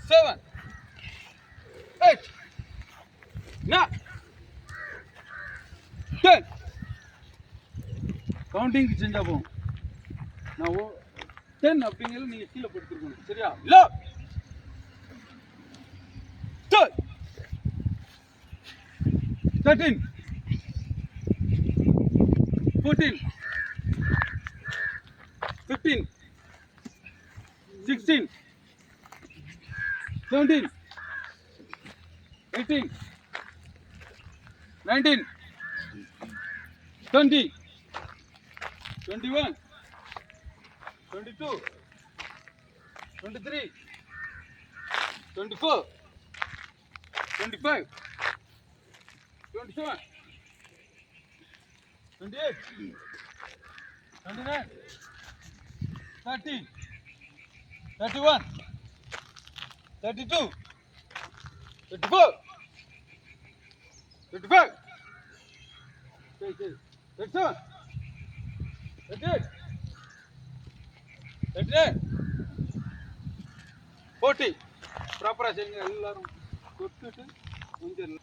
7 8 9 10 counting செஞ்சா போகும். நான் 10 அப்படிங்கிறது நீங்க கீழே படுத்துருக்கணும். சரியா? இல்ல 13 14 15 16 17 18 19 20 21 22 23 24 25 27 28 29 30 31 32 34 35 37 38 39 40 ப்ராப்பராக செய்யுங்க. எல்லாரும் தொட்டுட்டு கொஞ்சம்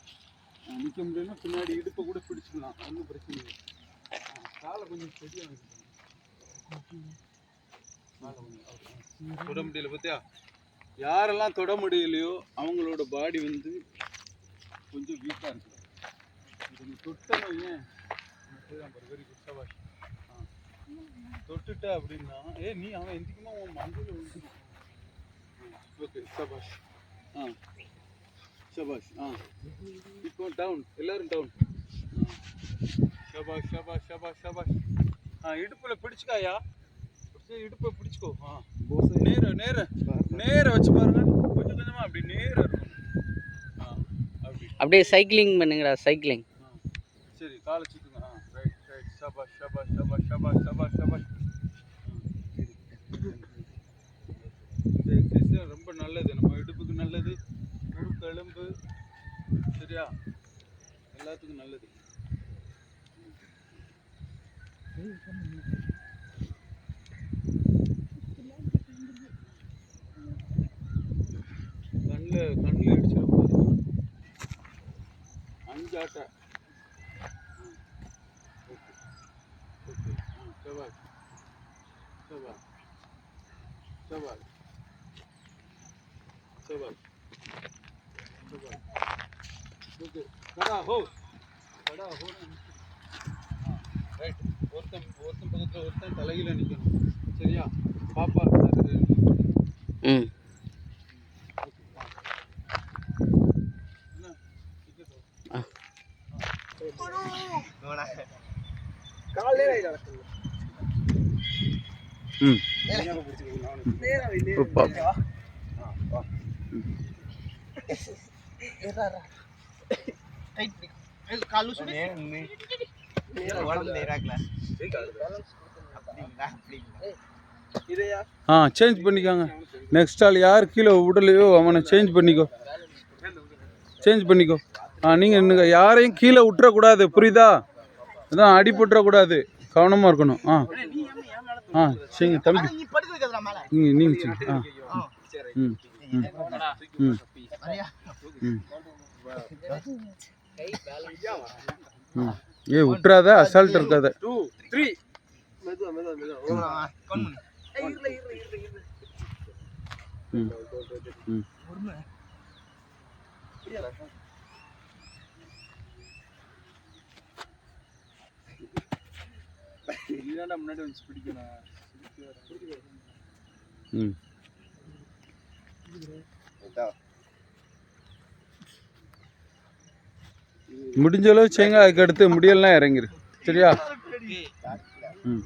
நிற்க முடியும்னா பின்னாடி இடுப்பை கூட பிடிச்சிக்கலாம். ஒன்றும் பிரச்சனை இல்லை. காலை கொஞ்சம் சரியாக தொட முடியல. பார்த்தியா? யாரெல்லாம் தொட முடியலையோ அவங்களோட பாடி வந்து கொஞ்சம் வீக்காக இருக்குது. இது தொட்டணும். ஏன் வெரி குட் சபாஷ். தொட்டுட்ட அப்படின்னா நீ அவன் எந்திக்குமா உன் மஞ்சள் விழுந்துடும். ஓகே சபாஷ். சபாஷ். இப்போ டவுன், எல்லாரும் டவுன். சபாஷ் சபாஷ் சபாஷ் சபாஷ். இடுப்பில் பிடிச்சிக்காயா, இடுப்பை பிடிச்சிக்கோ. நேர நேர நேர வச்சு பாருங்க. கொஞ்சம் கொஞ்சமாக அப்படி நேர இருக்கும். அப்படியே சைக்கிளிங் பண்ணுங்கடா, சைக்கிளிங். சரி, காலை சுற்றுங்க. Right right. சபாஷ் சபாஷ் சபாஷ் சபாஷ் சபாஷ் சபாஷ். இந்த எக்ஸசைஸ் ரொம்ப நல்லது, நம்ம இடுப்புக்கு நல்லது, முறுக்கு எலும்பு, சரியா, எல்லாத்துக்கும் நல்லது. கண்ணில் இடிச்சிடக்கூடாது. 5 ஆட்டை. Okay okay. சபாஷ் சபாஷ் சபாஷ் சபாஷ் சபாஷ். ஓகே. கடா ஹோ ரைட். ஒருத்தன் பக்கத்தில் ஒருத்தன் தலையில நிற்கணும். சரியா? பாப்பா ம். சேஞ்ச் பண்ணிக்கோங்க. நெக்ஸ்ட் ஆள் யார் கீழே விடலையோ அவனை சேஞ்ச் பண்ணிக்கோ. நீங்கள் இன்னும் யாரையும் கீழே விட்டுறக்கூடாது. புரியுதா? அதான் அடிபட்டுறக்கூடாது, கவனமாக இருக்கணும். சரிங்க தம்பி, நீங்கள் சரிங்க. ம் ம் ம் ம். விட்டுறாத, அசால்ட் இருக்காத. 2 3 முன்னாடி வந்து பிடிக்கணும். முடிஞ்ச அளவு செய்யுங்க. அதுக்கு அடுத்து முடியலாம் இறங்கிரு. சரியா? ம்